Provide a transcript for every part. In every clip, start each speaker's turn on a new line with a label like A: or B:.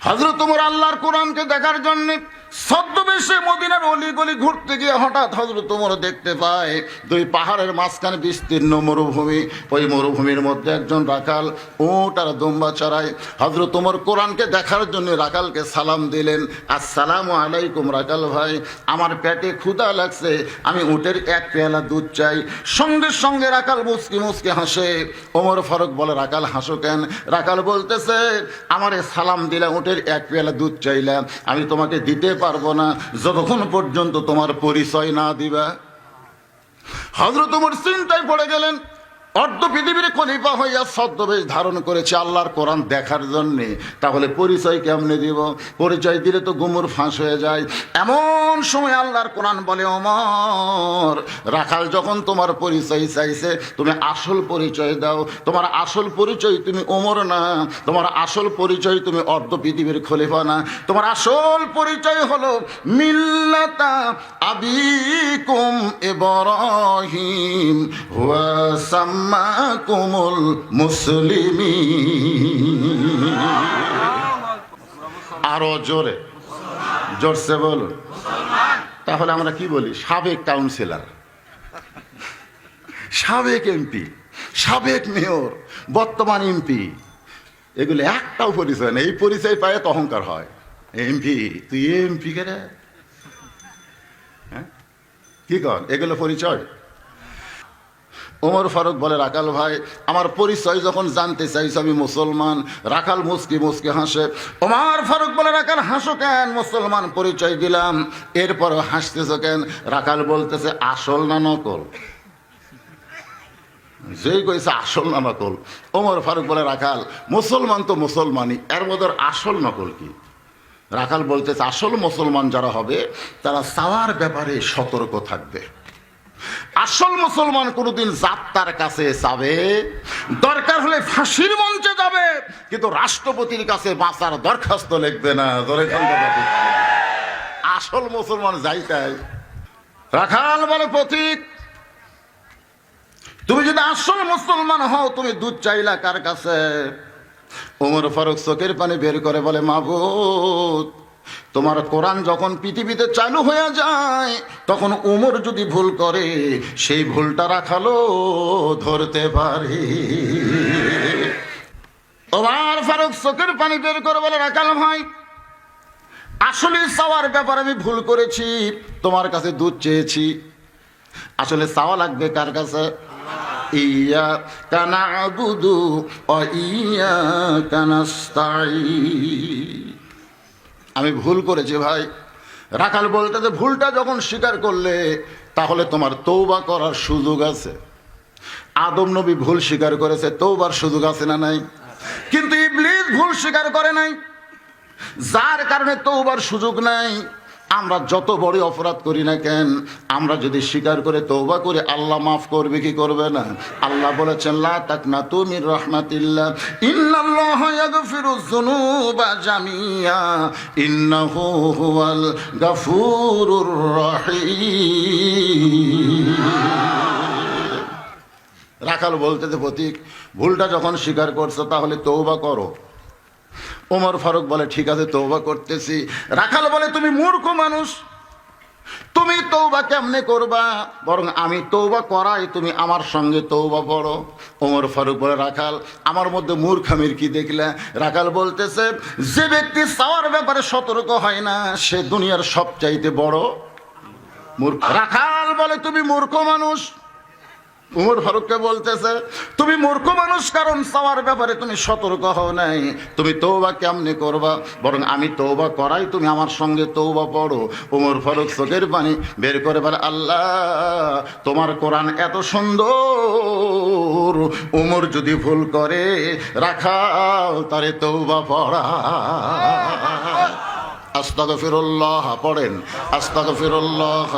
A: হযরত ওমর আল্লাহর কোরআনকে দেখার জন্য ছদ্মবেশে মদিনার অলিগলি ঘুরতে গিয়ে হঠাৎ হযরত ওমর দেখতে পায় দুই পাহাড়ের মাঝখানে বিস্তীর্ণ মরুভূমি। ওই মরুভূমির মধ্যে একজন রাখাল উট আর দুম্বা চড়ায়। হযরত ওমর কোরআনকে দেখার জন্য রাখালকে সালাম দিলেন, আসসালামু আলাইকুম রাখাল ভাই, আমার পেটে ক্ষুধা লাগছে, আমি উটের এক পেয়ালা দুধ চাই। সঙ্গে সঙ্গে রাখাল মুচকি মুচকি হাসে। ওমর ফারুক বলে, রাখাল হাসো কেন? রাখাল বলতেছে, আমারে সালাম দিলা, উটের এক পেয়ালা দুধ চাইলাম, আমি তোমাকে দিতে পারবো না যতক্ষণ পর্যন্ত তোমার পরিচয় না দিবা। হযরত ওমর চিন্তায় পড়ে গেলেন, অর্ধ পৃথিবীর খলিফা হইয়া ছদ্মবেশ ধারণ করেছে আল্লাহর কোরআন দেখার জন্যে, তাহলে পরিচয় কেমনে দিব? পরিচয় দিলে তো গুমর ফাঁস হয়ে যায়। এমন সময় আল্লাহর কোরআন বলে, ওমর, রাখাল যখন তোমার পরিচয় চাইছে, তুমি আসল পরিচয় দাও। তোমার আসল পরিচয় তুমি ওমর না, তোমার আসল পরিচয় তুমি অর্ধ পৃথিবীর খলিফা না, তোমার আসল পরিচয় হলো মিল্লাতা আবিকুম ইব্রাহিম ওয়া সাম্মাকুমুল মুসলিমিন। আরো জোরে, জোরসে বলুন। তাহলে আমরা কি বলি? সাবেক কাউন্সিলর, সাবেক এমপি, সাবেক মেয়র, বর্তমান এমপি, এগুলো একটাও পরিচয় নেই। এই পরিচয় পায় তো অহংকার হয়। এমপি, তুই এমপি কে রে? হ্যাঁ, কি কর? এগুলো পরিচয়? ওমর ফারুক বলে, রাখাল ভাই, আমার পরিচয় যখন জানতে চাইছো আমি মুসলমান। রাখাল মুচকি মুচকি হাসে। ওমর ফারুক বলে, রাখাল হাসো কেন? মুসলমান পরিচয় দিলাম, এরপরও হাসতেছো কেন? রাখাল বলতেছে, আসল না নকল? যেই কইছে আসল না নকল। ওমর ফারুক বলে, রাখাল, মুসলমান তো মুসলমানই, এর মধ্যে আসল নকল কি? রাখাল বলতেছে, আসল মুসলমান যারা হবে তারা চাওয়ার ব্যাপারে সতর্ক থাকবে। আসল মুসলমান কোনদিন জাত্তার কাছে যাবে, দরকার হলে ফাঁসির মঞ্চে যাবে, কিন্তু রাষ্ট্রপতির কাছে বাঁচার দরখাস্ত লিখবে না। আসল মুসলমান যাইতাই। রাখাল বলে, পথিক, তুমি যদি আসল মুসলমান হও, তুমি দুধ চাইলা কার কাছে? ওমর ফারুক চোখের পানি বের করে বলে, মাবুদ, তোমার কোরআন যখন পৃথিবীতে চালু হয়ে যায়, তখন উমর যদি ভুল করে, সেই ভুলটা রাখালো ধরতে পারে। ওমর ফারুক চোখের পানি বের করে বলে, রাখাল ভাই, আসলে চাওয়ার ব্যাপারে আমি ভুল করেছি, তোমার কাছে দুধ চেয়েছি। আসলে চাওয়া লাগবে কার কাছে? ইয়্যাকা না'বুদু ওয়া ইয়্যাকা নাস্তাঈন। আমি ভুল করেছি ভাই। রাখাল বলতে, যে ভুলটা যখন স্বীকার করলে, তাহলে তোমার তওবা করার সুযোগ আছে। আদম নবী ভুল স্বীকার করেছে, তওবার সুযোগ আছে না নাই? কিন্তু ইবলিস ভুল স্বীকার করে নাই, যার কারণে তওবার সুযোগ নাই। আমরা যত বড় অপরাধ করি না কেন, আমরা যদি স্বীকার করে তওবা করে, আল্লাহ মাফ করবে কি করবে না? আল্লাহ বলেছেন, লা তাকনাতু মির রাহমাতিল্লাহ, ইন্নাল্লাহা ইয়াগফিরুয যুনুবা জামিআ, ইন্নাহু হুয়াল গাফুরুর রহিম। রাখাল বলতেছে, পথিক, ভুলটা যখন স্বীকার করছো, তাহলে তওবা করো। ওমর ফারুক বলে, ঠিক আছে, তওবা করতেছি। রাখাল বলে, তুমি মূর্খ মানুষ, তুমি তওবা কেমনে করবা? বরং আমি তওবা করাই, তুমি আমার সঙ্গে তওবা পড়ো। ওমর ফারুক বলে, রাখাল, আমার মধ্যে মূর্খামির কি দেখলা? রাখাল বলতেছে, যে ব্যক্তি চাওয়ার ব্যাপারে সতর্ক হয় না, সে দুনিয়ার সবচাইতে বড় মূর্খ। রাখাল বলে, তুমি মূর্খ মানুষ। উমর ফারুককে বলতেছে, তুমি মূর্খ মানুষ, কারণ চাওয়ার ব্যাপারে তুমি সতর্ক হও নাই। তুমি তওবা কেমনে করবা? বরং আমি তওবা করাই, তুমি আমার সঙ্গে তওবা পড়ো। উমর ফারুক চোখের পানি বের করে বলে, আল্লাহ, তোমার কোরআন এত সুন্দর, উমর যদি ভুল করে, রাখাল তারে তওবা পড়া। আস্তাগফিরুল্লাহ পড়েন, আস্তাগফিরুল্লাহ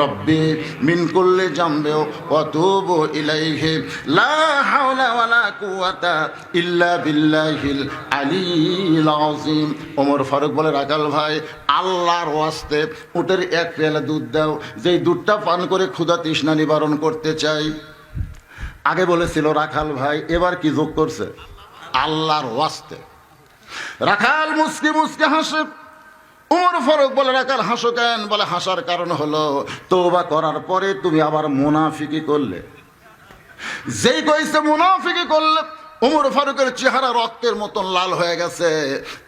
A: রব্বি মিন কুল্লি জামবি ওয়া তুবু ইলাইহি, লা হাওলা ওয়ালা কুওয়াতা ইল্লা বিল্লাহিল আলিয়্যিল আযীম। ওমর ফারুক বলে, রাখাল ভাই, আল্লাহর ওয়াস্তে উটের এক পেয়ালা দুধ দাও, যেই দুধটা পান করে ক্ষুধা তৃষ্ণা নিবারণ করতে চাই। আগে বলেছিল রাখাল ভাই, এবার কি যোগ করছে? আল্লাহর ওয়াস্তে। রাখাল মুসকি মুসকি হাসে। উমর ফারুক বলে, রাখাল হাসো কেন? বলে, হাসার কারণ হলো তওবা করার পরে তুমি আবার মুনাফিকি করলে। যেই কইছে মুনাফিকি করলে, উমর ফারুকের চেহারা রক্তের মতন লাল হয়ে গেছে।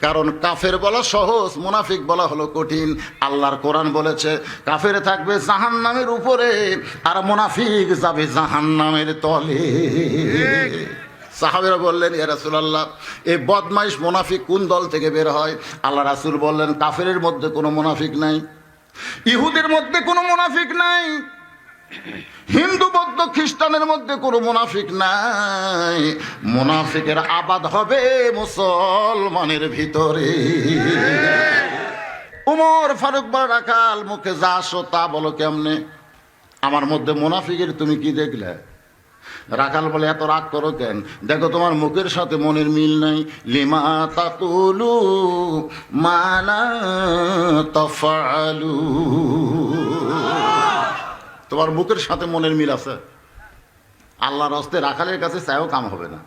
A: কারণ কাফের বলা সহজ, মুনাফিক বলা হলো কঠিন। আল্লাহর কোরআন বলেছে কাফের থাকবে জাহান্নামের উপরে আর মুনাফিক যাবে জাহান্নামের তলে। সাহাবেরা বললেন, ইয়া রাসূলুল্লাহ, এই বদমাইশ মুনাফিক কোন দল থেকে বের হয়? আল্লাহ রাসূল বললেন, কাফেরের মধ্যে কোনো মুনাফিক নাই, ইহুদের মধ্যে কোনো মুনাফিক নাই, হিন্দু বৌদ্ধ খ্রিস্টানের মধ্যে কোনো মুনাফিক নাই। মুনাফিকের আবাদ হবে মুসলমানের ভিতরে। উমর ফারুক বলে, রাখাল মুখে যা আসো তা বলো কেমনে? আমার মধ্যে মুনাফিকের তুমি কি দেখলে? রাখাল বলে, এত রাগ করো কেন? দেখো তোমার মুখের সাথে মনের মিল নাই। লিমা তাকুলু মা লা তাফআলু। তোমার মুখের সাথে মনের মিল আছে। আল্লাহর হস্তে রাখালের কাছে চাইও কাম হবে না।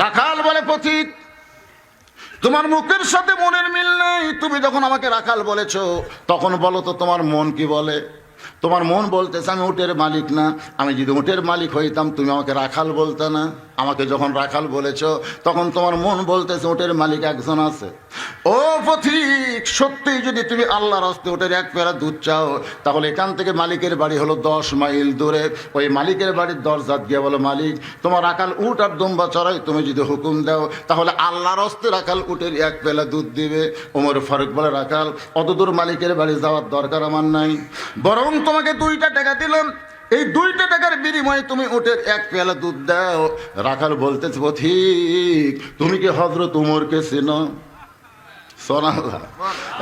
A: রাখাল বলে, পথিক তোমার মুখের সাথে মনের মিল নেই। তুমি যখন আমাকে রাখাল বলেছো তখন বলো তো তোমার মন কি বলে? তোমার মন বলতেছে আমি উটের মালিক না। আমি যদি উটের মালিক হইতাম তুমি আমাকে রাখাল বলতে না। আমাকে যখন রাখাল বলেছ তখন তোমার মন বলতেছে উটের মালিক একজন আছে। ও পথিক, সত্যি যদি তুমি আল্লাহর হস্তে উটের এক পেয়ালা দুধ চাও তাহলে এখান থেকে মালিকের বাড়ি হলো 10 মাইল দূরে। ওই মালিকের বাড়ির দরজাত গিয়ে বলো, মালিক তোমার রাখাল উট আর দুম্বা চড়াই তুমি যদি হুকুম দাও তাহলে আল্লাহর হস্তে রাখাল উটের এক পেয়ালা দুধ দিবে। ওমর ফারুক বলে, রাখাল অতদূর মালিকের বাড়ি যাওয়ার দরকার আমার নাই, বরং তোমাকে 2টা টাকা দিলাম, এই 2টা টাকার বিনিময়ে তুমি উটের এক পেয়ালা দুধ দাও। রাখাল বলতেছে, পথিক তুমি কি হযরত উমরকে চেনো? সুবহানাল্লাহ।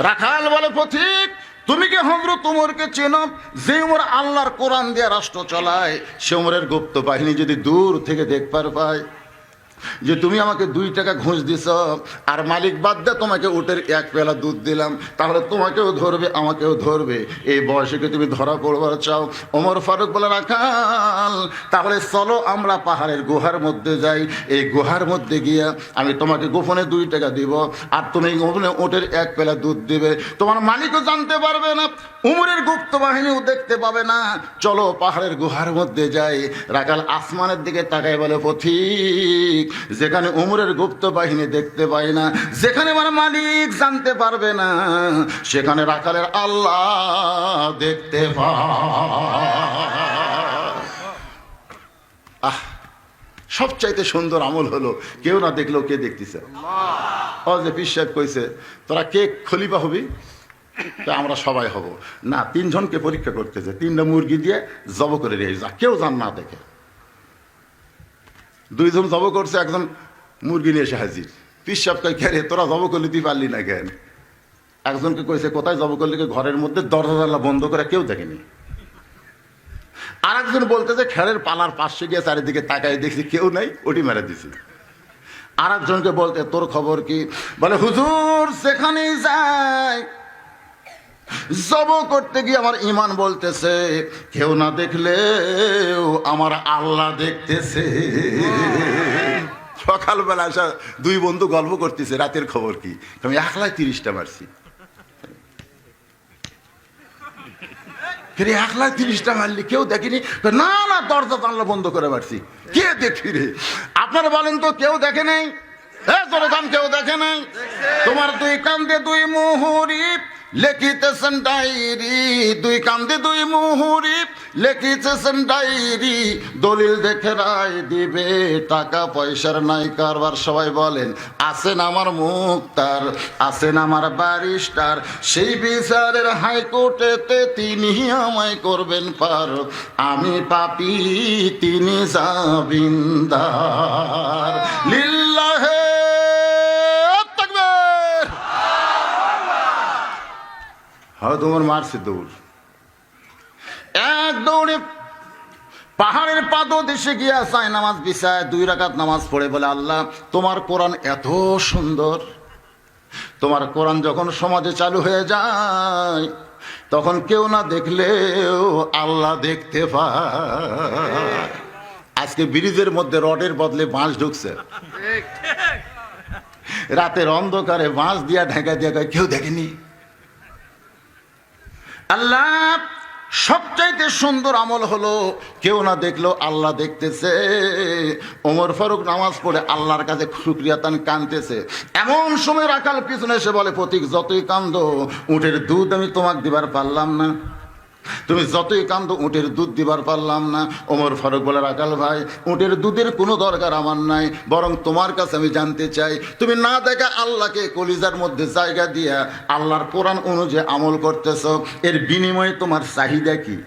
A: রাখাল বলে, পথিক তুমি কি হযরত উমরকে চেনো? যে উমর আল্লাহর কোরআন দিয়ে রাষ্ট্র চালায়, সে উমরের গুপ্ত বাহিনী যদি দূর থেকে দেখবার পায় যে তুমি আমাকে 2 টাকা ঘুষ দিছ আর মালিক বাদ দিয়ে তোমাকে উটের এক পেয়ালা দুধ দিলাম, তাহলে তোমাকেও ধরবে আমাকেও ধরবে। এই বয়সে কি তুমি ধরা পড়বার চাও? ওমর ফারুক বলে, রাখাল তাহলে চলো আমরা পাহাড়ের গুহার মধ্যে যাই। এই গুহার মধ্যে গিয়া আমি তোমাকে গোপনে 2 টাকা দিব আর তুমি গোপনে উটের এক পেয়ালা দুধ দিবে। তোমার মালিকও জানতে পারবে না, উমরের গুপ্ত বাহিনীও দেখতে পাবে না। চলো পাহাড়ের গুহার মধ্যে যাই। রাখাল আসমানের দিকে তাকায় বলে, পথিক যেখানে উমরের গুপ্ত বাহিনী দেখতে পায় না, যেখানে আমার মালিক জানতে পারবে না, সেখানে রাখালের আল্লাহ দেখতে পায়। সবচাইতে সুন্দর আমল হলো কেউ না দেখলেও কে দেখতেছে। ও যে পীর সাহেব কইছে তোরা কে খলিফা হবি, তা আমরা সবাই হব না। 3 জনকে পরীক্ষা করতেছে, 3টা মুরগি দিয়ে জব করে নিয়ে যা, কেউ জান না দেখে। 2 জন জব করছে, একজন মুরগি নিয়ে এসে হাজির। পীর সাহেব কয়, কে রে তোরা জব করলি, তুই পারলি না কেন? একজনকে কইছে, কোথায় জব করলি? ঘরের মধ্যে দরজা জানলা বন্ধ করে, কেউ দেখেনি। আর একজন বলতেছে খেড়ের পালার পাশে গিয়ে চারিদিকে তাকাই দেখছি কেউ নাই, ওটি মেরে দিছি। আর একজনকে বলতে, তোর খবর কি? বলে, হুজুর সেখানেই যায় জব করতে গিয়ে আমার ইমান বলতেছে কেউ না দেখলেও আমার আল্লাহ দেখতেছে। সকালবেলা আসা 2 বন্ধু গল্প করতেছে, রাতের খবর কি? আমি একলাই 30টা মারছি। 30টা মারলি, কেউ দেখেনি? না না, দরজা জানলা বন্ধ করে মারছি। কে দেখি রে? আপনারা বলেন তো, কেউ দেখে নাই? কেউ দেখে নাই? তোমার 2 কান্দে 2 মুহুরি লিখিতেছেন ডায়েরি, 2 কান্দে 2 মুহুরি লিখিতেছেন ডায়েরি, দলিল দেখে রায় দিবে, টাকা পয়সার নাই কারবার। সবাই বলেন, আছেন আমার মুক্তার, আছেন আমার ব্যারিস্টার, সেই বিচারের হাইকোর্টেতে তিনি আমায় করবেন পার। আমি পাপী, তিনি জামিনদার। লিল্লাহে তোমার মারছে দৌড়, এক দৌড়ে পাহাড়ের পাদদেশে গিয়া চায় নামাজ বিছায় 2 রাকাত নামাজ পড়ে বলে, আল্লাহ তোমার কোরআন এত সুন্দর, তোমার কোরআন যখন সমাজে চালু হয়ে যায় তখন কেউ না দেখলেও আল্লাহ দেখতে পায়। আজকে ব্রিজের মধ্যে রডের বদলে বাঁশ ঢুকছে, রাতের অন্ধকারে বাঁশ দিয়া ঢাকা দিয়া কয় কেউ দেখেনি। আল্লাহ সবচাইতে সুন্দর আমল হলো কেউ না দেখলো আল্লাহ দেখতেছে। ওমর ফারুক নামাজ পড়ে আল্লাহর কাছে শুকরিয়া তান কাঁদতেছে। এমন সময় রাখাল পিছনে এসে বলে, পথিক যতই কান্দো উটের দুধ আমি তোমাকে দিবার পারলাম না, তুমি যতই কান্দো উটের দুধ দিবার পারলাম না। ওমর ফারুক বলে, রাখাল ভাই উটের দুধের কোনো দরকার আমার নাই, বরং তোমার কাছে আমি জানতে চাই তুমি না দেখা আল্লাহকে কলিজার মধ্যে জায়গা দিয়া আল্লাহর কোরআন অনুযায়ী আমল করতেছ, এর বিনিময়ে তোমার চাহিদা কি?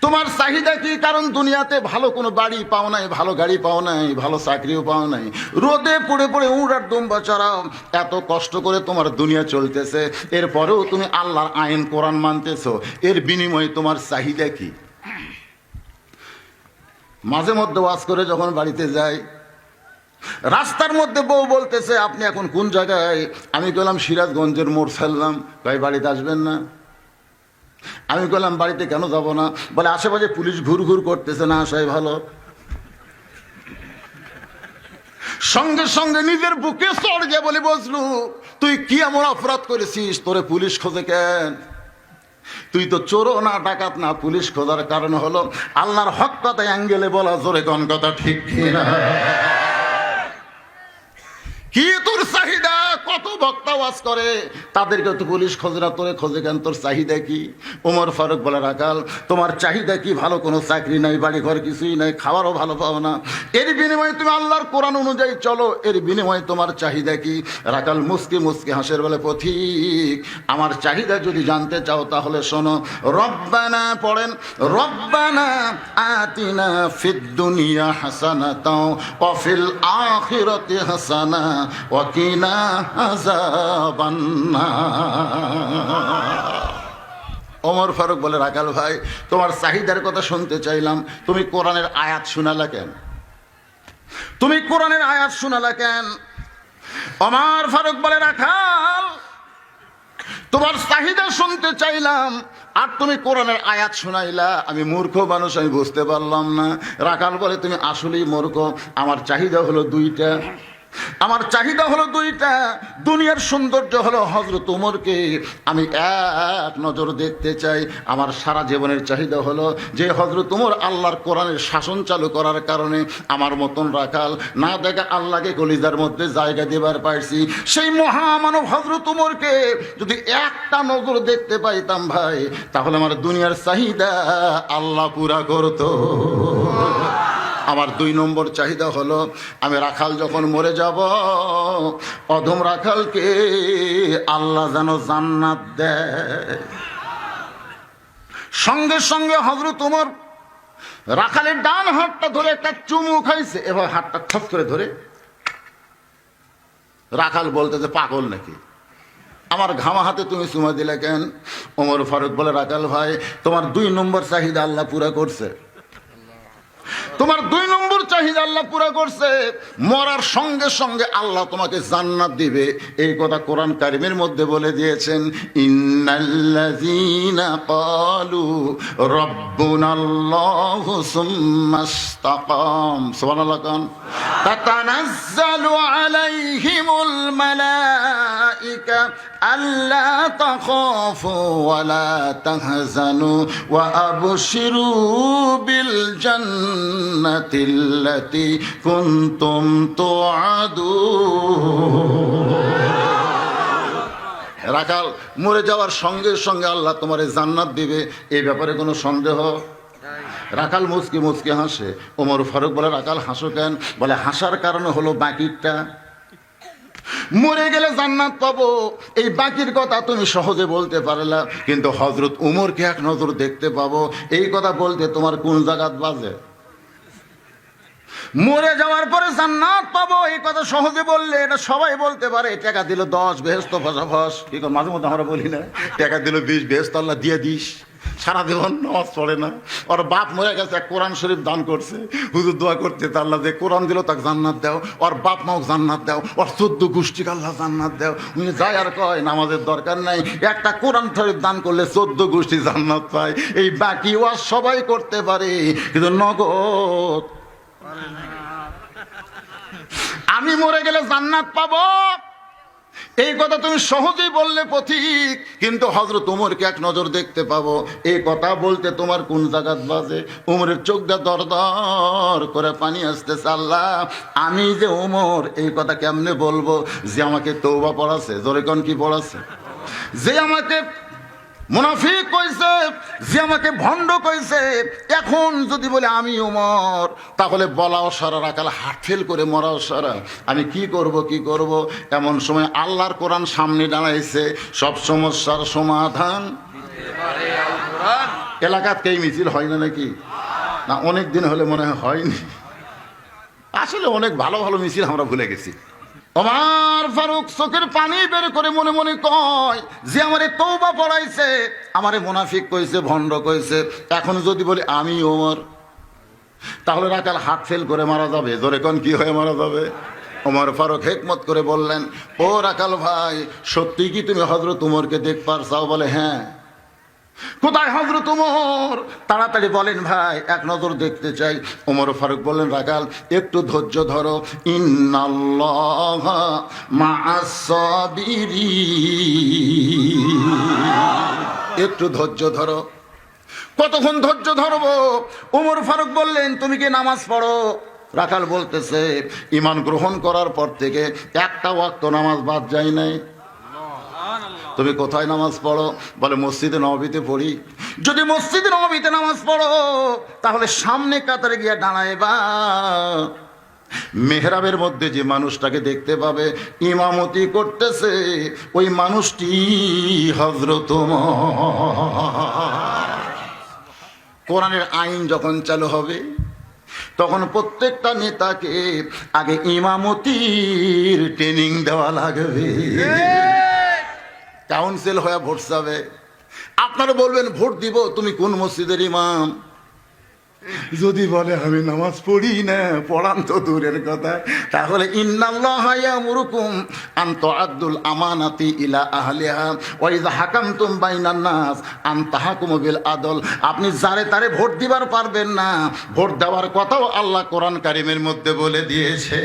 A: তোমার চাহিদা কি? কারণ দুনিয়াতে ভালো কোনো বাড়ি পাও নাই, ভালো গাড়ি পাও নাই, ভালো চাকরিও পাও নাই, রোদে পড়ে পড়ে উট আর দুম্বা চড়াও, এত কষ্ট করে তোমার দুনিয়া চলতেছে, এরপরেও তুমি আল্লাহর আইন কোরআন মানতেছ, এর বিনিময়ে তোমার চাহিদা কি? মাঝে মধ্যে ওয়াজ করে যখন বাড়িতে যাই, রাস্তার মধ্যে বউ বলতেছে আপনি এখন কোন জায়গায়? আমি বললাম সিরাজগঞ্জের মোড় ফেললাম। ভাই বাড়িতে আসবেন না? আমি বললাম বাড়িতে কেন যাব না? বলে আশেপাশে পুলিশ ঘুর ঘুর করতেছে, না আসাই ভালো। সঙ্গে সঙ্গে নিজের বুকে চড় গিয়ে বলে বসলু, তুই কি এমন অপরাধ করেছিস তোরে পুলিশ খোঁজে কেন? তুই তো চোরও না, ডাকাত না, পুলিশ খোঁজার কারণ হলো আল্লাহর হক কথা অ্যাঙ্গেলে বলা, জোরে কোন কথা ঠিক কিনা? কি তোর চাহিদা? কত বক্তা ওয়াজ করে, তাদেরকে তো পুলিশ খোঁজে না, তোরে খোঁজে কেন? তোর চাহিদা কি? ওমর ফারুক বলে, রাখাল তোমার চাহিদা কি? ভালো কোনো চাকরি নাই, বাড়ি ঘর কিছুই নাই, খাবারও ভালো পাও না, এর বিনিময়ে তুমি আল্লাহর কোরআন অনুযায়ী চলো, এর বিনিময়ে তোমার চাহিদা কি? রাখাল মুসকি মুসকি হাসের বলে, পথিক আমার চাহিদা যদি জানতে চাও তাহলে শোনো, রব্বানা পড়েন, রব্বানা আতিনা ফিদ দুনিয়া হাসানাতাও ওয়া ফিল আখিরাতি হাসানা ওয়া কিনা আযাবান নার। ওমর ফারুক বলে, রাখাল ভাই তোমার চাহিদার কথা শুনতে চাইলাম, তুমি কোরআনের আয়াত শোনালা কেন? তুমি কোরআনের আয়াত শোনালা কেন? ওমর ফারুক বলে, রাখাল তোমার চাহিদা শুনতে চাইলাম আর তুমি কোরআনের আয়াত শোনাইলা, আমি মূর্খ মানুষ, আমি বুঝতে পারলাম না। রাখাল বলে, তুমি আসলেই মূর্খ, আমার চাহিদা হলো দুইটা, আমার চাহিদা হলো দুইটা। দুনিয়ার সৌন্দর্য হলো হযরত ওমরকে আমি এক নজর দেখতে চাই। আমার সারা জীবনের চাহিদা হলো যে হযরত ওমর আল্লাহর কোরআনের শাসন চালু করার কারণে আমার মতন রাখাল না দেখা আল্লাহকে কলিজার মধ্যে জায়গা দেবার পারছি। সেই মহামানব হযরত ওমরকে যদি একটা নজর দেখতে পাইতাম ভাই, তাহলে আমার দুনিয়ার চাহিদা আল্লাহ পুরা করতো। আমার 2 নম্বর চাহিদা হলো আমি রাখাল যখন মরে যাব, অধম রাখালকে আল্লাহ যেন জান্নাত দেয়। সঙ্গে সঙ্গে হযরত ওমর রাখালের ডান হাতটা ধরে একটা চুমু খাইছে, এবার হাতটা খপ করে ধরে। রাখাল বলতেছে পাগল নাকি, আমার ঘামা হাতে তুমি চুমা দিলে কেন? ওমর ফারুক বলে, রাখাল ভাই তোমার 2 নম্বর চাহিদা আল্লাহ পুরা করছে, তোমার 2 নম্বর চাহিদা আল্লাহ পুরা করছে। মরার সঙ্গে সঙ্গে আল্লাহ তোমাকে জান্নাত দিবে, এই কথা কোরআন কারিমের মধ্যে বলে দিয়েছেন। ইন্নাল্লাযীনা ক্বালু রাব্বুনাল্লাহু সুম্মা ইসতাকাম, সুবহানাল্লাহ, তাতানাজ্জালু আলাইহিমুল মালাইকা আল্লা তাখাফু ওয়া লা তাহজানু ওয়া আবশিরু বিল জান্নাতিল্লাতী কুনতুম তুআদুন। রাখাল মরে যাওয়ার সঙ্গে সঙ্গে আল্লাহ তোমারে জান্নাত দিবে, এই ব্যাপারে কোনো সন্দেহ? রাখাল মুচকি মুচকি হাসে। ওমর ফারুক বলে, রাখাল হাসো কেন? বলে হাসার কারণ হলো বাকিটা, মরে গেলে জান্নাত পাবো, এই বাকির কথা তুমি সহজে বলতে পারলা, কিন্তু হযরত ওমরকে এক নজর দেখতে পাবো, এই কথা বলতে তোমার কোন জায়গাত বাজে? মরে যাওয়ার পরে জান্নাত পাবো এই কথা সহজে বললে এটা সবাই বলতে পারে। টাকা দিল 10 বেহেশত ফসাফস, ঠিক মাঝে মধ্যে আমরা বলি না, টাকা দিল 20 বেহেশত আল্লাহ দিয়ে দিস। সারা জীবন নামাজ পড়ে না, ওর বাপ মরে গেছে, কোরআন শরীফ দান করছে, হুজুর দোয়া করতে আল্লাহ যে কোরআন দিল তাকে জান্নাত দাও, ওর বাপ মাও জান্নাত দাও, ওর 14 গোষ্ঠীকে আল্লাহ জান্নাত দাও। উনি যায় আর কয় নামাজের দরকার নাই, একটা কোরআন শরীফ দান করলে 14 গোষ্ঠী জান্নাত পায়। এই বাকি ওয়াজ সবাই করতে পারে, কিন্তু নগদ আমি মরে গেলে জান্নাত পাবো, এই কথা তুমি সহজেই বললে পথিক, কিন্তু হযরত ওমরকে এক নজর দেখতে পাবো, এই কথা বলতে তোমার কোন জায়গাত বাজে? ওমরের চোখটা দরদর করে পানি আসতেছে। আল্লাহ, আমি যে ওমর এই কথা কেমনে বলবো যে আমাকে তওবা পড়াছে? জোরে কোন কি পড়াছে? যে আমাকে মুনাফিক কইছে, যে আমাকে ভণ্ড কইছে, এখন যদি বলে আমি ওমর, তাহলে বলাও সারা, রাখাল হাট ফেল করে মরাও সারা। আমি কি করব? এমন সময় আল্লাহর কোরআন সামনে দাঁড়াইছে, সব সমস্যার সমাধান এলাকাত কেই মিছিল হয় না নাকি? না, অনেক দিন হলে মনে হয়নি। আসলে অনেক ভালো ভালো মিছিল আমরা ভুলে গেছি। ওমর ফারুক চোখের পানি বের করে মনে মনে কয়, যে আমারে তওবা পড়াইছে, আমারে মুনাফিক কইছে, ভণ্ড কইছে, এখন যদি বলি আমি ওমর, তাহলে রাখাল হাত ফেল করে মারা যাবে। জোরে কোন কি হয়ে মারা যাবে? ওমর ফারুক হিকমত করে বললেন, ও রাখাল ভাই, সত্যি কি তুমি হযরত ওমরকে দেখবার চাও? বলে হ্যাঁ। কোথায় হযরত ওমর? তাড়াতাড়ি বলেন ভাই, এক নজর দেখতে চাই। ওমর ফারুক বললেন, রাখাল একটু ধৈর্য ধরো, ইন্নাল্লাহা মা'আস সাবিরিন, একটু ধৈর্য ধরো। কতক্ষণ ধৈর্য ধরবো? ওমর ফারুক বললেন, তুমি কি নামাজ পড়ো? রাখাল বলতেছে, ঈমান গ্রহণ করার পর থেকে একটা ওয়াক্ত নামাজ বাদ যায় নাই। তুমি কোথায় নামাজ পড়ো? বলে মসজিদে নববীতে পড়ি। যদি মসজিদে নববীতে নামাজ পড়ো, তাহলে সামনে কাতারে গিয়ে দাঁড়াইবা, মেহরাবের মধ্যে যে মানুষটাকে দেখতে পাবে ইমামতি করতেছে, ওই মানুষটি হযরত ওমর। কোরআনের আইন যখন চালু হবে, তখন প্রত্যেকটা নেতাকে আগে ইমামতির ট্রেনিং দেওয়া লাগবে। কাউন্সিল হয়ে ভোট যাবে, আপনারা বলবেন ভোট দিব, তুমি কোন মসজিদের ইমাম? যদি বলে আমি নামাজ পড়ি না, পড়ান তো দূরের কথা, তাহলে ইন্নাল্লাহা ইয়ামুরুকুম আন তুআদ্দুল আমানাতি ইলা আহলিহা ওয়া ইযা হাকামতুম বাইনান নাস আন তাহকুমু বিল আদল। আপনি যারে তারে ভোট দিবার পারবেন না, ভোট দেওয়ার কথাও আল্লাহ কোরআন কারীমের মধ্যে বলে দিয়েছে।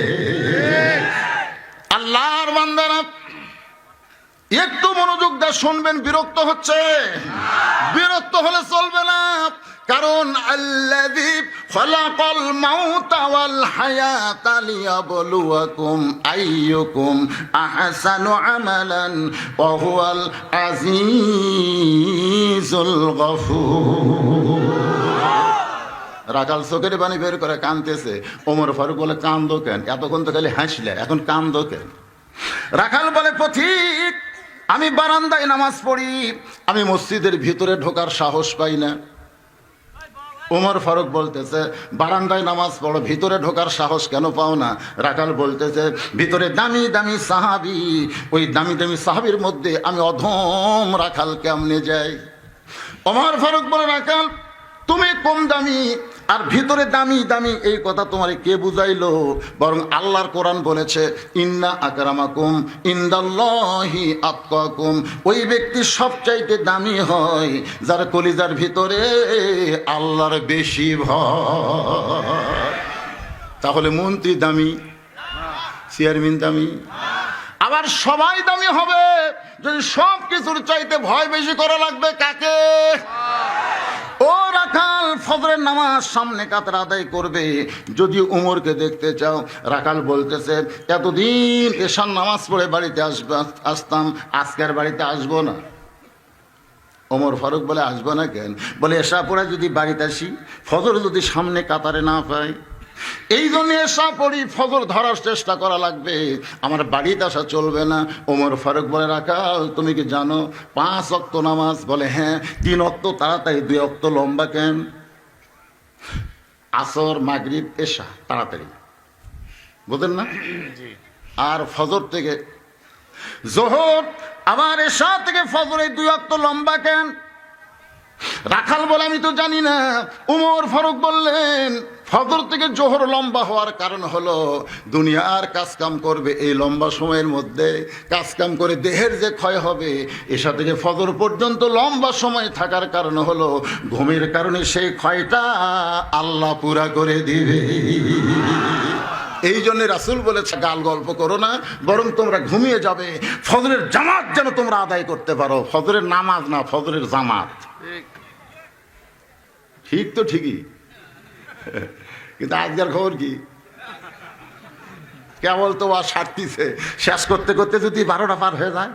A: আল্লাহর বান্দারা একটু মনোযোগ দিয়ে শুনবেন। বিরক্ত হচ্ছে? বিরক্ত হলে চলবে না, কারণ আল্লাযী খালাকাল মাউতা ওয়াল হায়াতা লিয়াবলুয়াকুম আইয়ুকুম আহসানু আমালান ওয়া হুয়াল আজিজুল গফুর। রাখাল চোখের পানি বের করে কাঁদতেছে। ওমর ফারুক বলে, কান্দো কেন? এতক্ষণ তো খালি হাসলে, এখন কান্দো কেন? রাখাল বলে, পথিক, আমি বারান্দায় নামাজ পড়ি, আমি মসজিদের ভিতরে ঢোকার সাহস পাই না। ওমর ফারুক বলতেছে, বারান্দায় নামাজ পড়ো, ভিতরে ঢোকার সাহস কেন পাও না? রাখাল বলতেছে, ভিতরে দামি দামি সাহাবী, ওই দামি দামি সাহাবীর মধ্যে আমি অধম রাখাল কেমনে যাই? ওমর ফারুক বলে, রাখাল তুমি কম দামি আর ভিতরে দামি দামি, এই কথা তোমারে কে বুঝাইলো? বরং আল্লাহর কোরআন বলেছে, ইন্না আকরামাকুম ইনদাল্লাহি আতকাকুম। ওই ব্যক্তি সবচাইতে দামি হয় যার কলিজার ভিতরে আল্লাহর বেশি ভয়। তাহলে মন্ত্রী দামি, চেয়ারম্যান দামি, আবার সবাই দামি হবে যদি সব কিছুর চাইতে ভয় বেশি করা লাগবে কাকে? ও রাখাল, ফজরের নামাজ সামনে কাতার আদায় করবে, যদি উমরকে দেখতে চাও। রাখাল বলতেছে, এতদিন এশার নামাজ পড়ে বাড়িতে আসতাম, আজকের বাড়িতে আসবো না। ওমর ফারুক বলে, আসবো না কেন? বলে, এশা পড়ে যদি বাড়িতে আসি, ফজর যদি সামনে কাতারে না পাই, এই জন্য এশা পড়ি, ফজর ধরার চেষ্টা করা লাগবে, আমার বাড়িতে আসা চলবে না। ওমর ফারুক বলে, রাখাল তুমি কি জানো 5 ওয়াক্ত নামাজ? বলে, হ্যাঁ। 3 ওয়াক্ত তাড়াতাড়ি, 2 ওয়াক্ত লম্বা কেন? আসর, মাগরিব, এশা তাড়াতাড়ি, বুঝলেন না? আর ফজর থেকে জোহর, আবার এশা থেকে ফজর, এই 2 ওয়াক্ত লম্বা কেন? রাখাল বলে, আমি তো জানি না। ওমর ফারুক বললেন, ফজর থেকে জোহর লম্বা হওয়ার কারণ হলো দুনিয়ার কাজকাম করবে, এই লম্বা সময়ের মধ্যে কাজকাম করে দেহের যে ক্ষয় হবে, এসা থেকে ফজর পর্যন্ত লম্বা সময় থাকার কারণ হলো ঘুমের কারণে সেই ক্ষয়টা আল্লাহ পুরা করে দিবে। এই জন্য রাসূল বলেছে গাল গল্প করো না, বরং তোমরা ঘুমিয়ে যাবে, ফজরের জামাত যেন তোমরা আদায় করতে পারো। ফজরের নামাজ না, ফজরের জামাত। ঠিক তো ঠিকই, কিন্তু আজকের খবর কি? কেবল তো আর সারতিছে, শেষ করতে করতে যদি 12টা পার হয়ে যায়,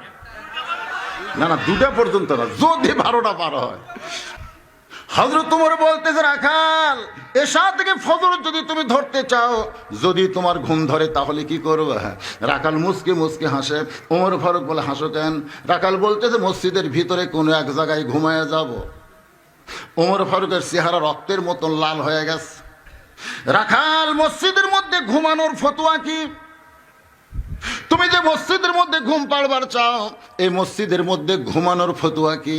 A: না না 2টা পর্যন্ত না, যদি 12টা পার হয়। হযরত ওমর বলতেছে, রাখাল এশা থেকে ফজর যদি তুমি ধরতে চাও, যদি তোমার ঘুম ধরে তাহলে কি করবে? রাখাল মুসকে মুসকে হাসে। ওমর ফারুক বলে, হাসো কেন? রাখাল বলতেছে, মসজিদের ভিতরে কোনো এক জায়গায় ঘুমায় যাব। ওমর ফারুকের চেহারা রক্তের মতন লাল হয়ে গেছে। রাখাল, মসজিদের মধ্যে ঘুমানোর ফতোয়া কি? তুমি যে মসজিদের মধ্যে ঘুম পাড়বার চাও, এই মসজিদের মধ্যে ঘুমানোর ফতোয়া কি?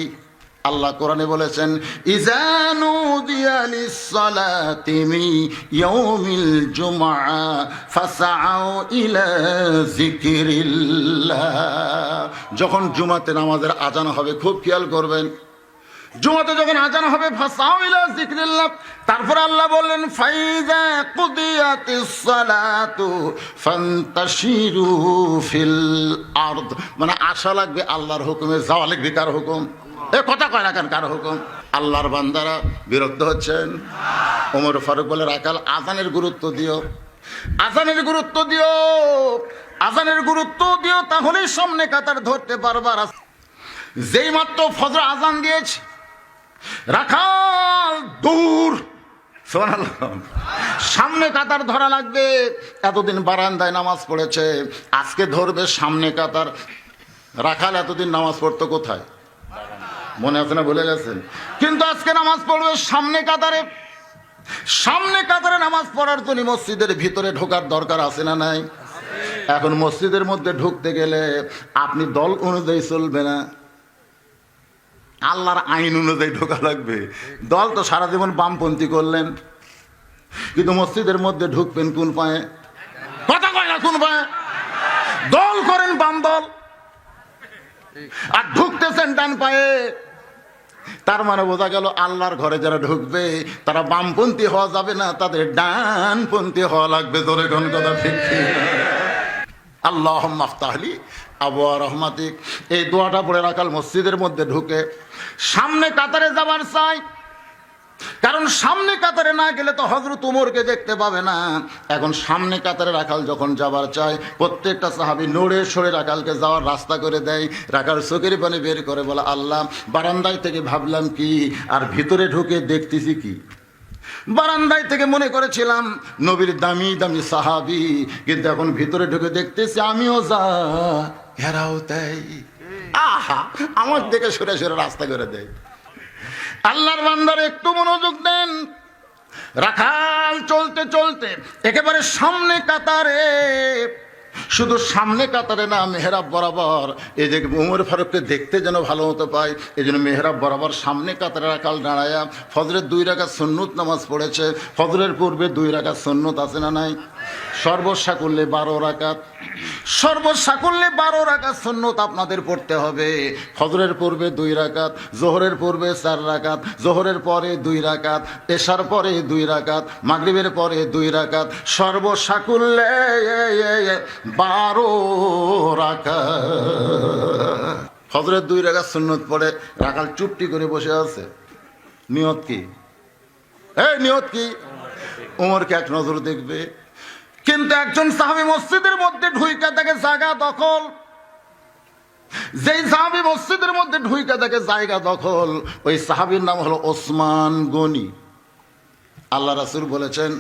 A: আল্লাহ কোরআনে বলেছেন, ইযা নুদিয়া লিস-সালাতি মিন ইয়াউমিল জুমআ ফাসআউ ইলা যিকরিল্লাহ। যখন জুমাতে নামাজের আজান হবে, খুব খেয়াল করবেন, জুমাতে যখন আজান হবে, ফাসআউ ইলা যিকরিল্লাহ, তারপর আল্লাহ বললেন, ফাইযা কুদিয়াতিস সালাতু ফান্তাশিরু ফিল আরদ। মানে আশা লাগবে আল্লাহর হুকুমে, যাওয়া লাগবে কার হুকুম? এ কথা কয় না কেন, কার হুকুম? আল্লাহর বান্দারা বিরক্ত হচ্ছেন? ওমর ফারুক বলে, রাখাল আজানের গুরুত্ব দিও, আজানের গুরুত্ব দিও, আজানের গুরুত্ব দিও, তাহলেই সামনে কাতার ধরতে পারবার। যেই মাত্র ফজর আজান দিয়েছে, রাখাল দূর, সুবহানাল্লাহ, সামনে কাতার ধরা লাগবে। এতদিন বারান্দায় নামাজ পড়েছে, আজকে ধরবে সামনে কাতার। রাখাল এতদিন নামাজ পড়তো কোথায়? মনে আছে না, ভুলে গেছেন? কিন্তু আজকে নামাজ পড়বে সামনে কাতারে। সামনে কাতারে নামাজ পড়ার জন্য মসজিদের ভিতরে ঢোকার দরকার আছে না নাই? এখন মসজিদের মধ্যে ঢুকতে গেলে আপনি দল অনুযায়ী চলবে না, আল্লাহর আইন অনুযায়ী ঢোকা লাগবে। দল তো সারা জীবন বামপন্থী করলেন, কিন্তু মসজিদের মধ্যে ঢুকবেন কোন পায়ে? কথা কয় না, কোন পায়ে? দল করেন বাম দল, আর ঢুকতেছেন ডান পায়ে। তার মানে বোঝা গেল আল্লাহর ঘরে যারা ঢুকবে তারা বামপন্থী হওয়া যাবে না, তাদের ডানপন্থী হওয়া লাগবে। ধরে কোন কথা ঠিক? আল্লাহুম্মা আফতাহলি আবওয়া রহমাতিক, এই দোয়াটা পড়ে রাখাল মসজিদের মধ্যে ঢুকে সামনে কাতারে যাবার চাই। কারণ সামনে কাতারে না গেলে তো হযরত ওমরকে দেখতে পাবে না। এখন সামনে কাতারে রাখাল যখন যাবার চায়, প্রত্যেকটা সাহাবী নড়ে সরে রাখালকে যাওয়ার রাস্তা করে দেয়। রাখাল চোখের পানি বের করে বলে, আল্লাহ, বারান্দায় থেকে ভাবলাম কি, আর ভিতরে ঢুকে দেখতেছি কি? বারান্দায় থেকে মনে করেছিলাম নবীর দামি দামি সাহাবী, কিন্তু এখন ভিতরে ঢুকে দেখতেছি আমিও যা, এরাও তাই। আহা, আমার দেখে সরে সরে রাস্তা করে দেয়। আল্লাহর বান্দার একটু মনোযোগ দেন। রাখাল চলতে চলতে একেবারে সামনে কাতারে, শুধু সামনে কাতারে না, মেহরাব বরাবর। এই যে ওমর ফারুককে দেখতে যেন ভালো মতো পায়, এই জন্য মেহরাব বরাবর সামনে কাতারে রাখাল দাঁড়ায়া ফজরের 2 রাকাত সুন্নত নামাজ পড়েছে। ফজরের পূর্বে 2 রাকাত সুন্নত আছে না নাই? সর্বসাকুল্যে 12 রাকাত, সর্বসাকুল্যে 12 রাকাত সুন্নত আপনাদের পড়তে হবে। ফজরের পূর্বে 2 রাকাত, জোহরের পূর্বে 4 রাকাত, জোহরের পরে 2 রাকাত, এশার পরে 2 রাকাত, মাগরিবের পরে 2 রাকাত, সর্বসাকুল্যে 12 রাকাত। ফজরের 2 রাকাত সুন্নত পড়ে রাখাল চুপটি করে বসে আছে। নিয়ত কি? এই নিয়ত কি? ওমরকে এক নজর দেখবে। কিন্তু একজন সাহাবী মসজিদের মধ্যে ঢুইকা দেখে জায়গা দখল। যেই সাহাবী মসজিদের মধ্যে ঢুইকা দেখে জায়গা দখল, ওই সাহাবীর নাম হলো ওসমান গনি। আল্লাহ রাসূল বলেছেন,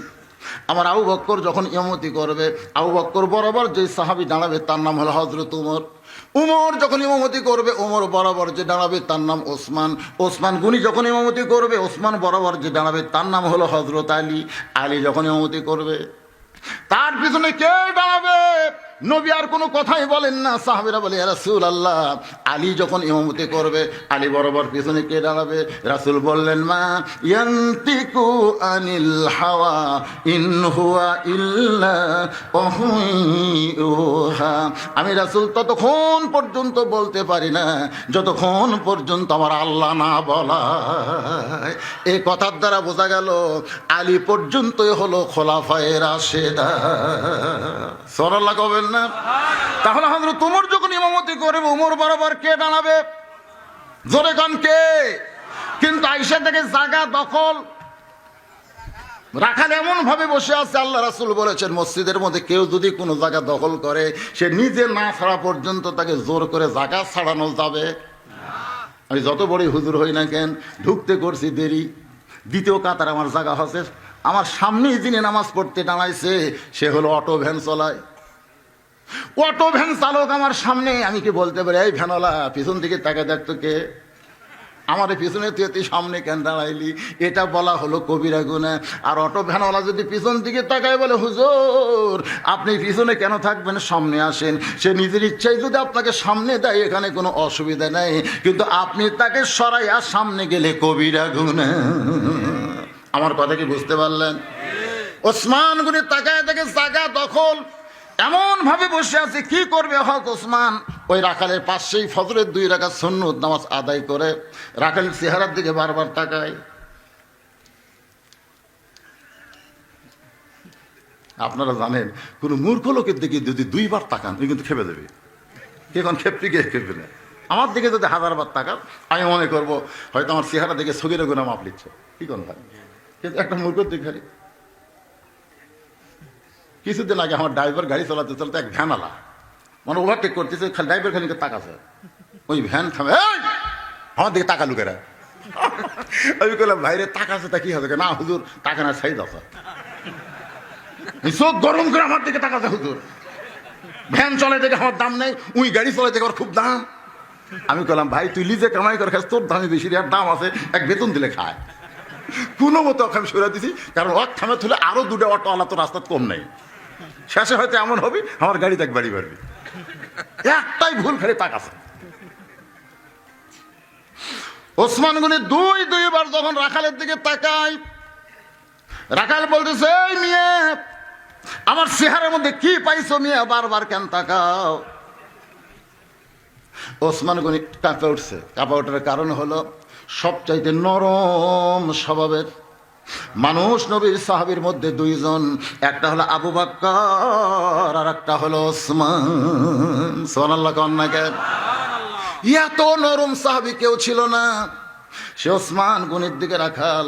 A: আমার আবু বকর যখন ইমামতি করবে, আবু বকর বরাবর যে সাহাবী দাঁড়াবে তার নাম হলো হযরত ওমর। ওমর যখন ইমামতি করবে, ওমর বরাবর যে দাঁড়াবে তার নাম ওসমান। ওসমান গনি যখন ইমামতি করবে, ওসমান বরাবর যে দাঁড়াবে তার নাম হলো হযরত আলী। আলী যখন ইমামতি করবে, তার পিছনে কে দাঁড়াবে? নবী আর কোনো কথাই বলেন না। সাহাবীরা বলে, ইয়া রাসূলুল্লাহ, আলী যখন ইমামতি করবে, আলী বরাবর পিছনে কে দাঁড়াবে? রাসূল বললেন, মা ইয়ান্তিকু আনিল হাওয়া ইন হুয়া ইল্লা ওয়াহয়ুহা। আমি রাসূল ততক্ষণ পর্যন্ত বলতে পারি না যতক্ষণ পর্যন্ত আমার আল্লাহ না বলায়। এই কথার দ্বারা বোঝা গেল আলী পর্যন্তই হলো খোলাফায়ে রাশেদা। সুবহানাল্লাহ কবেন না? তাহলে হযরত ওমর যখন ইমামতি করবে, ওমর বরাবর কে দাঁড়াবে? জোরে গান কে? কিন্তু আয়েশা থেকে জায়গা দখল। রাখাল এমন ভাবে বসে আছে, আল্লাহ রাসূল বলেছেন মসজিদের মধ্যে কেউ যদি কোনো জায়গা দখল করে, সে নিজে না ছাড়া পর্যন্ত তাকে জোর করে জায়গা ছাড়ানো যাবে। আমি যত বড়ই হুজুর হই না কেন, ঢুকতে করছি দেরি, দ্বিতীয় কাতার আমার জায়গা হচ্ছে, আমার সামনেই যিনি নামাজ পড়তে দাঁড়াইছে সে হলো অটো ভ্যান চালায়। অটো ভ্যান চালক আমার সামনে, আমি কি বলতে পারি, এই ভ্যানওয়ালা পিছন দিকে তাকে দেখতো কে? আমার পিছনে তুই সামনে কেন দাঁড়াইলি? এটা বলা হলো কবিরা গুনাহ। আর অটো ভ্যানওয়ালা যদি পিছন দিকে তাকায় বলে, হুজুর আপনি পিছনে কেন থাকবেন, সামনে আসেন, সে নিজের ইচ্ছায় যদি আপনাকে সামনে দেয় এখানে কোনো অসুবিধা নেই, কিন্তু আপনি তাকে সরাইয়া সামনে গেলে কবিরা গুনাহ। আমার কথা কি বুঝতে পারলেন? ওসমান গনি তাকায় দেখে জায়গা দখল, এমন ভাবে বসে আছে, কি করবে হযরত ওসমান? ওই রাখালের পাশেই ফজরের 2 রাকাত সুন্নত নামাজ আদায় করে রাখালের চেহারার দিকে বারবার তাকায়। আপনারা জানেন, কোন মূর্খ লোকের দিকে যদি 2 বার তাকান তুই কিন্তু খেপে দেবে। এখন খেপতে গিয়ে খেপবে না। আমার দিকে যদি 1000 বার তাকান আমি মনে করবো হয়তো আমার চেহারা দিকে সগীরা গুনাহ মাপ লিখছে। কি কোন ভাই? কিন্তু একটা মূর্খর দিকে খালি। কিছুদিন আগে আমার ড্রাইভার গাড়ি চালাতে চালাতে এক ভ্যানওয়ালা মানে ওভারটেক করতেছে, খালি ড্রাইভার খালি তাকাছে, ওই ভ্যান থামে, আমার দিকে তাকা লুকেরা। আমি বললাম, ভাইরে তাকাছে তা কি হবে? না হুজুর তাকা না, সাইড আছে। চোখ গরম করে আমার দিকে তাকাছে, হুজুর ভ্যান চলে দেখে আমার দাম নেই, উই গাড়ি চলে দেখে আমার খুব দাম। আমি বললাম, ভাই তুই লিজে কামাই করে খাস, তোর দামে বেশি, আর দাম আছে, এক বেতন দিলে খায়। কোনো মতো আমি সরে দিছি, কারণ ওর থামে তুলে আরো 2টা অটো আলা তো রাস্তা কম নেই। শেষে হয়তো এমন হবে আমার গাড়ি তাক বাড়ি বাড়বি। একটাই ভুল, খালি তাকাছে। ওসমান গনি 2 বার যখন রাখালের দিকে তাকায়, রাখাল বলতেছে, এই মিয়া আমার চেহারার মধ্যে কি পাইছো মিয়া, বারবার কেন তাকাও? ওসমান গনি কাঁপে উঠছে। কাঁপা ওঠার কারণ হলো সবচাইতে নরম স্বভাবের মানুষ নবীর সাহাবীর মধ্যে 2 জন, একটা হলো আবু বকর আর একটা হলো ওসমান। সুবহানাল্লাহ কন্যা কেন? এত নরম সাহাবী কেউ ছিল না। সে ওসমান গনির দিকে রাখাল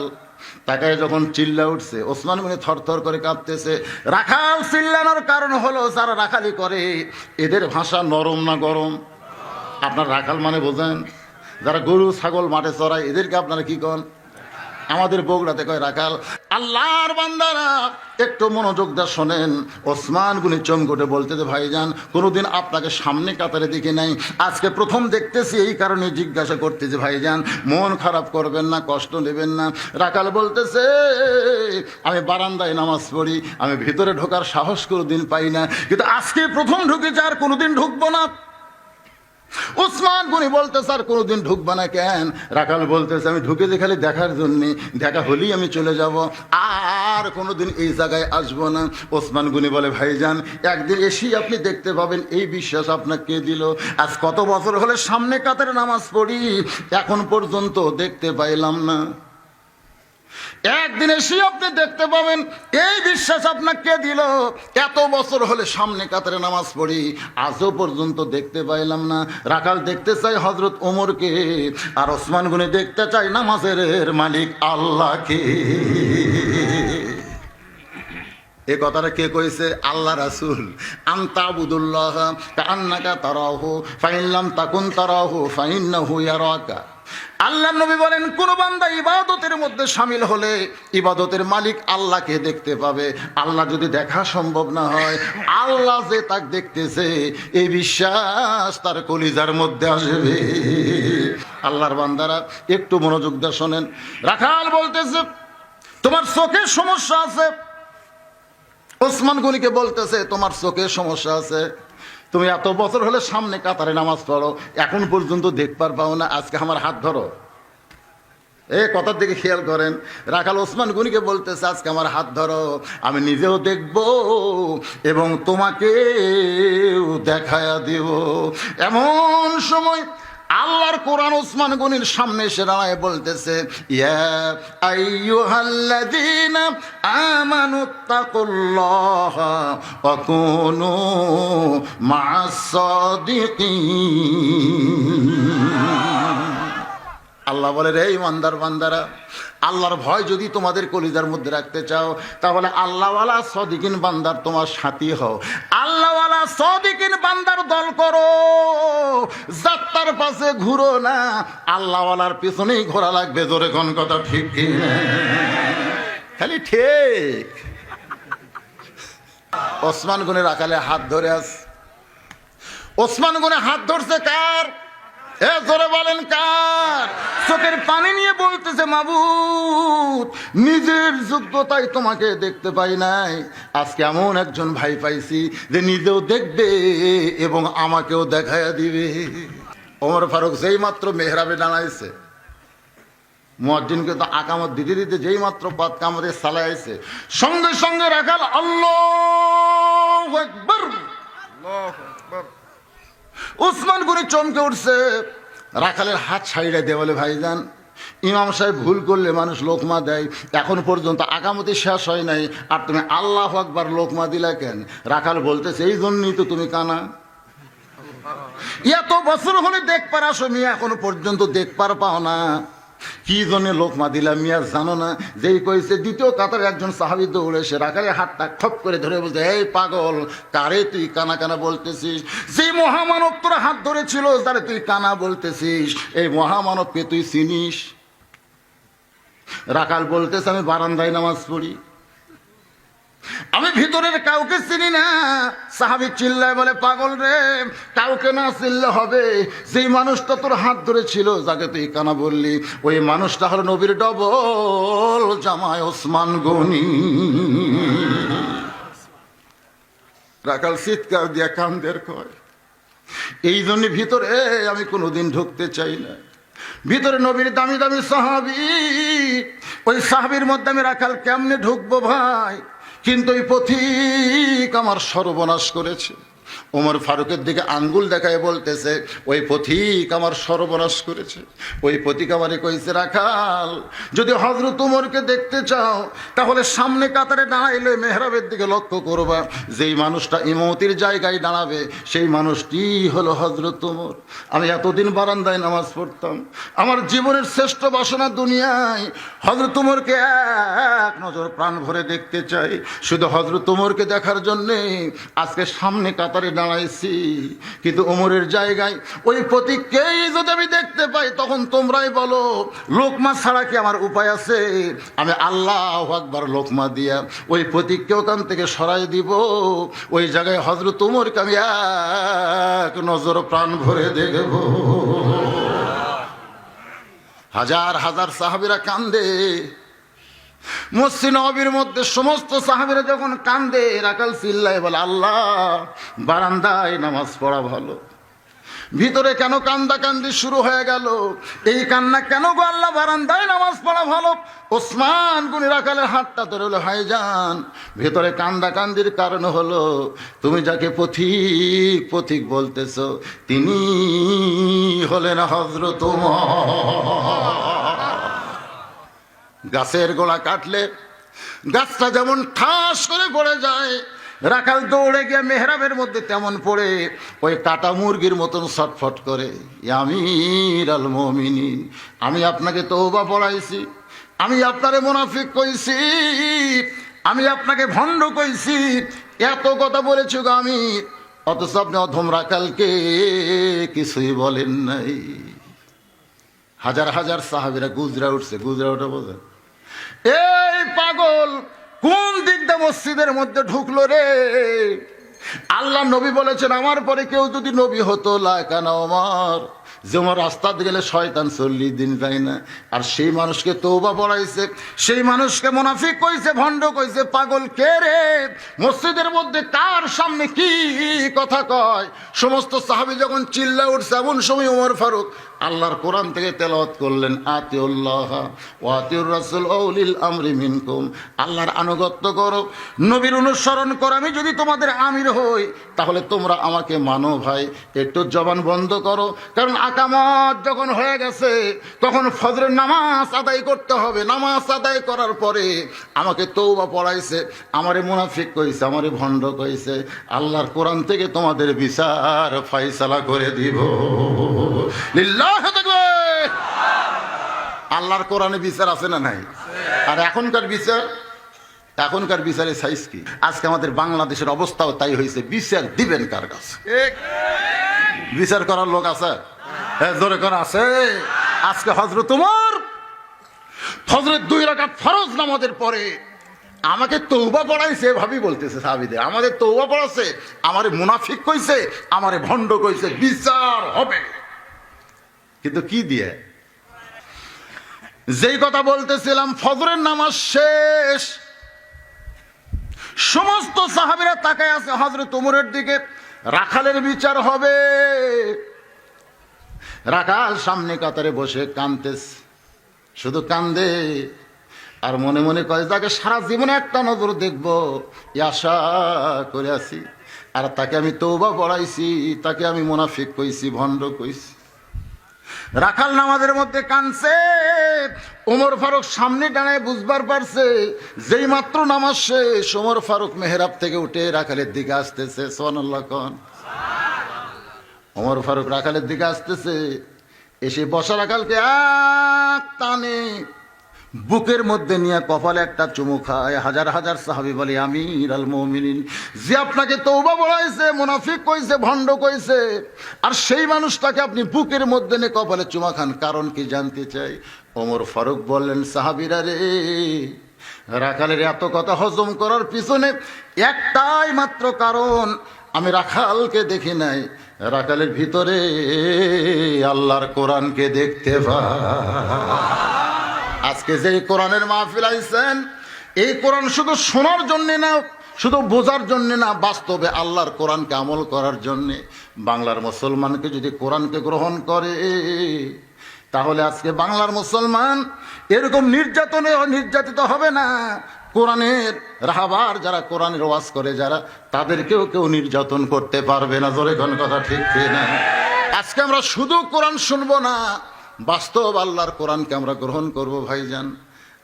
A: তাকায় যখন চিল্লা উঠছে, ওসমান গনি থরথর করে কাঁপতেছে। রাখাল চিল্লানোর কারণ হলো যারা রাখালি করে এদের ভাষা নরম না গরম? আপনার রাখাল মানে বোঝেন? যারা গরু ছাগল মাঠে চড়ায় এদেরকে আপনারা কি কন? আমাদের বগুড়াতে কয় রাখাল। আল্লাহর বান্দারা একটু মনোযোগ দিয়ে শোনেন। ওসমান গনি চমকটে বলতেছে, ভাইজান কোনোদিন আপনাকে সামনে কাতারে দেখি নাই, আজকে প্রথম দেখতেছি, এই কারণে জিজ্ঞাসা করতেছি। ভাইজান মন খারাপ করবেন না, কষ্ট নেবেন না। রাখাল বলতেছে, আমি বারান্দায় নামাজ পড়ি, আমি ভিতরে ঢোকার সাহস কোনোদিন পাই না, কিন্তু আজকে প্রথম ঢুকেছি, আর কোনোদিন ঢুকবো না। ওসমান গনি বলতে, স্যার কোনোদিন ঢুকবা না কেন? রাখাল বলতেছে, আমি ঢুকেছি খালি দেখার জন্যে, দেখা হলেই আমি চলে যাব, আর কোনোদিন এই জায়গায় আসবো না। ওসমান গনি বলে, ভাইজান একদিন এসেই আপনি দেখতে পাবেন, এই বিশ্বাস আপনাকে কে দিল? আজ কত বছর হলে সামনে কাতারে নামাজ পড়ি, এখন পর্যন্ত দেখতে পাইলাম না। একদিন এসে আপনি দেখতে পাবেন, এই বিশ্বাস আপনাকে কে দিল? এত বছর হলে সামনে কাতারে নামাজ পড়ি, আজও পর্যন্ত দেখতে পাইলাম না। রাখাল দেখতে চাই হযরত ওমরকে, আর ওসমান গনি দেখতে চাই নামাজের মালিক আল্লাহকে। এই কথাটা কে কইছে? আল্লাহ রাসূল। আনতাবুদুল্লাহ কাআন্নাকা তারাহু ফাইন লাম তাকুন তারাহু ফাইন্নাহু ইয়ারাকা। আল্লাহ নবী বলেন, কোন বান্দা ইবাদতের মধ্যে শামিল হলে ইবাদতের মালিক আল্লাহকে দেখতে পাবে। আল্লাহ যদি দেখা সম্ভব না হয়, আল্লাহ যে তাকে দেখতেছে এই বিশ্বাস তার কলিজার মধ্যে আসবে। আল্লাহর বান্দারা একটু মনোযোগ দিয়ে শোনেন। রাখাল বলতেছে, তোমার চোখের সমস্যা আছে, ওসমান গনিকে বলতেছে, তোমার চোখের সমস্যা আছে, তুমি এত বছর হলে সামনে কাতারে নামাজ পড়ো, এখন পর্যন্ত দেখবার পাও না, আজকে আমার হাত ধরো। কথার দিকে খেয়াল করেন। রাখাল ওসমান গনিকে বলতেছে, আজকে আমার হাত ধরো, আমি নিজেও দেখব এবং তোমাকে দেখায়া দেব। এমন সময় আল্লাহর কোরআন ওসমান গনির সামনে এসে দাঁড়ায় বলতেছে, ইয়া আইয়ুহাল্লাযীনা আমানুত্তাকুল্লাহা ওয়া কুনু মা'আস সাদিকিন। আল্লাহ বলে, রে ইমানদার বান্দারা, আল্লাহর ভয় যদি তোমাদের কলিজার মধ্যে রাখতে চাও, তাহলে আল্লাহওয়ালা সাদিকিন বান্দার তোমার সাথী হও, আল্লাহওয়ালা সাদিকিন বান্দার দল করো। যাত্রার পাশে ঘুরো না, আল্লাহওয়ালার পিছনেই ঘোরা লাগবে। জোরে কোন কথা ঠিক কি? খালি ঠিক। ওসমান গনি রাখালে হাত ধরে আস। ওসমান গনি হাত ধরছে কার? জোরে বলেন কার? চোখের পানি নিয়ে বলতেছে, মাবুদ, নিজের যোগ্যতায় তোমাকে দেখতে পাই নাই, আজকে এমন একজন ভাই পাইছি যে নিজেও দেখবে এবং আমাকেও দেখায়া দিবে। ওমর ফারুক যেই মাত্র মেহরাবে দাঁড়াইছে, মুয়াজ্জিনকে তো আকামত দিতে দিতে যেই মাত্র পাত কামড়ে সালাইছে, সঙ্গে সঙ্গে রাখাল আল্লাহু আকবার, আল্লাহু আকবার। ওসমান গনি চমকে উঠছে। রাখালের হাত ছাইড়া দিয়ে বলে, ভাইজান, ইমাম সাহেব ভুল করলে মানুষ লোকমা দেয়, এখন পর্যন্ত আকামতি শেষ হয় নাই, আর তুমি আল্লাহু আকবার লোকমা দিলা কেন? রাখাল বলতেছে, এই জন্যই তো তুমি কানা, এত বছর হলে দেখবার আসো মিয়া, এখনো পর্যন্ত দেখবার পাও না, কি জন্য লোকমা দিলাম মিয়া জানো না? যেই কইছে, দ্বিতীয় কাতারে একজন সাহাবী দৌড়ে এসে রাখালের হাতটা খপ করে ধরে বলছে, এই পাগল, কারে তুই কানা কানা বলতেছিস? যে মহামানব তোর হাত ধরেছিল, তারে তুই কানা বলতেছিস, এই মহামানবকে তুই চিনিস? রাখাল বলতেছে, আমি বারান্দায় নামাজ পড়ি, আমি ভিতরের কাউকে চিনি না। সাহাবী চিল্লায় বলে, পাগল রে, কাউকে না চিনলে হবে, যেই মানুষটা তোর হাত ধরেছিল, যাকে তুই কানা বললি, ওই মানুষটা হলো নবীর ডবল জামাই ওসমান গনি। রাখাল চিৎকার দিয়া কান্দের কয়, এই জন্য ভিতরে আমি কোনোদিন ঢুকতে চাই না। ভিতরে নবীর দামি দামি সাহাবী, ওই সাহাবীর মধ্যে আমি রাখাল কেমনে ঢুকবো ভাই? কিন্তু ওই পথিক আমার সর্বনাশ করেছে। ওমর ফারুকের দিকে আঙ্গুল দেখায় বলতেছে, ওই পথিক আমার সর্বনাশ করেছে। ওই পথিক আমারে কইছে, রাখাল, যদি হযরত ওমরকে দেখতে চাও, তাহলে সামনে কাতারে দাঁড়াইলে মেহরাবের দিকে লক্ষ্য করবা, যেই মানুষটা ইমামতির জায়গায় দাঁড়াবে, সেই মানুষটি হলো হযরত ওমর। আমি এতদিন বারান্দায় নামাজ পড়তাম, আমার জীবনের শ্রেষ্ঠ বাসনা দুনিয়ায় হযরত ওমরকে এক নজর প্রাণ ভরে দেখতে চাই। শুধু হযরত ওমরকে দেখার জন্যে আজকে সামনে কাতারে দাঁড়াইছি, কিন্তু ওমরের জায়গায় ওই প্রতীককেই যদি আমি দেখতে পাই, তখন তোমরাই বলো, লোকমা ছাড়া কি আমার উপায় আছে? আমি আল্লাহু আকবার লোকমা দিয়া ওই প্রতীককে ওখান থেকে সরাই দিব। ওই জায়গায় হযরত ওমরকে আমি এক নজর প্রাণ ভরে দেখব। হাজার হাজার সাহাবীরা কান্দে। মসজিদ নববীর মধ্যে সমস্ত সাহাবীরা যখন কান্দে, রাখাল চিল্লায় বলে, আল্লাহ, বারান্দায় নামাজ পড়া ভালো, ভিতরে কেন কান্দাকান্দি শুরু হয়ে গেল? এই কান্না কেন গো আল্লাহ? বারান্দায় নামাজ পড়া ভালো। ওসমান গনি রাখালের হাতটা ধরে হলো, ভাইজান, ভেতরে কান্দাকান্দির কারণ হলো, তুমি যাকে পথিক পথিক বলতেছ, তিনি হলেন হযরত ওমর। গাছের গোড়া কাটলে গাছটা যেমন ঠাস করে পড়ে যায়, রাখাল দৌড়ে গিয়ে মেহরাবের মধ্যে তেমন পড়ে ওই কাটা মুরগির মতন ছটফট করে, আমির আল মুমিনিন, আমি আপনাকে তওবা পড়াইছি, আমি আপনারে মুনাফিক কইছি, আমি আপনাকে ভণ্ড কইছি, এত কথা বলেছি গো আমি, অথচ আপনি অধম রাখালকে কিছুই বলেন নাই। হাজার হাজার সাহাবীরা গুজরা উঠছে। গুজরা ওঠা বোঝেন? এই পাগল কোন দিক দিয়ে মসজিদের মধ্যে ঢুকলো রে? আল্লাহ নবী বলেছেন, আমার পরে কেউ যদি নবী হতো লাকানা ওমর, যে ওমর রাস্তা গেলে শয়তান 40 দিন যায় না। আর সেই মানুষকে তওবা পড়াইছে, সেই মানুষকে মুনাফিক কইছে, ভণ্ড কইছে, পাগল কে রে? মসজিদের মধ্যে কার সামনে কি কথা কয়? সমস্ত সাহাবী যখন চিল্লা উঠছে, এমন সময় ওমর ফারুক আল্লাহর কোরআন থেকে তেলাওয়াত করলেন, আতিউল্লাহ ওয়া আতিউর রাসূল ওয়া উলিল আমরি মিনকুম। আল্লাহর আনুগত্য করো, নবীর অনুসরণ করো। আমি যদি তোমাদের আমির হই তাহলে তোমরা আমাকে মানো ভাই। একটু জবান বন্ধ করো, কারণ আকামত যখন হয়ে গেছে তখন ফজরের নামাজ আদায় করতে হবে। নামাজ আদায় করার পরে আমাকে তওবা পড়াইছে, আমারে মুনাফিক কইছে, আমারে ভণ্ড কইছে। আল্লাহর কোরআন থেকে তোমাদের বিচার ফয়সালা করে দিব। লিল্লাহি তাকবীর। আল্লাহর কোরআনে বিচার আছে না নাই? আর এখনকার বিচারের সাইজ কি? আজকে আমাদের বাংলাদেশের অবস্থাও তাই হয়েছে। বিচার দিবেন কার কাছে? বিচার করার লোক আছে? জোরে করে আছে? আজকে হযরত ওমর ফজরের 2 রাকাত ফরজ নামাজের পরে আমাকে তওবা পড়াইছে, ভাবি বলতেছে সাহাবীদের, আমাদের তওবা পড়াছে, আমারে মুনাফিক কইছে, আমারে ভণ্ড কইছে, বিচার হবে। কিন্তু কি দিয়ে? যেই কথা বলতেছিলাম, ফজরের নামাজ শেষ, সমস্ত সাহাবীরা তাকায় আছে হযরত ওমরের দিকে। রাখালের বিচার হবে। রাখাল সামনে কাতারে বসে কাঁদতেছে, শুধু কান্দে আর মনে মনে কয়, তাকে সারা জীবনে একটা নজর দেখবো এই আশা করে আছি। আর তাকে আমি তওবা পড়াইছি, তাকে আমি মুনাফিক কইছি, ভণ্ড কইছি। রাখাল নামাজের মধ্যে কাঁদছে। ওমর ফারুক সামনে দাঁড়ায় বুঝবার পারছে যেই মাত্র নামাজ শেষ, ওমর ফারুক মেহরাব থেকে উঠে রাখালের দিকে আসতেছে। সুবহানাল্লাহ কোন। ওমর ফারুক রাখালের দিকে আসতেছে, এসে বসা রাখালকে এক টানে বুকের মধ্যে নিয়ে কপালে একটা চুমু খায়। হাজার হাজার সাহাবী বলে, আমির আল মুমিনিন, যে আপনাকে তওবা বলাইছে, মুনাফিক কইছে, ভণ্ড কইছে, আর সেই মানুষটাকে আপনি বুকের মধ্যে নিয়ে কপালে চুমা খান, কারণ কি জানতে চাই? ওমর ফারুক বললেন, সাহাবীরা রে, রাখালের এত কথা হজম করার পিছনে একটাই মাত্র কারণ, আমি রাখালকে দেখি নাই, রাখালের ভিতরে আল্লাহর কোরআনকে দেখতে পাই। আজকে যে কোরআনের মাহফিল আইছেন, এই কোরআন শুধু শোনার জন্য না, শুধু বোঝার জন্য না, বাস্তবে আল্লাহর কোরআনকে আমল করার জন্য। বাংলার মুসলমানকে যদি কোরআনকে গ্রহণ করে, তাহলে আজকে বাংলার মুসলমান এরকম নির্যাতিত হবে না। কোরআনের রাহবার যারা, কোরআনের ওয়াজ করে যারা, তাদেরকেও কেউ নির্যাতন করতে পারবে না। জোরে কোন কথা ঠিক না? আজকে আমরা শুধু কোরআন শুনবো না, বাস্তব আল্লাহর কোরআনকে আমরা গ্রহণ করব। ভাইজান,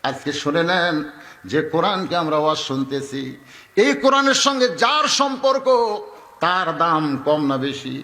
A: আজকে শুনে নেন, যে কোরআনকে আমরা ওয়াজ শুনতেছি, এই কোরআনের সঙ্গে যার সম্পর্ক, তার দাম কম না বেশি?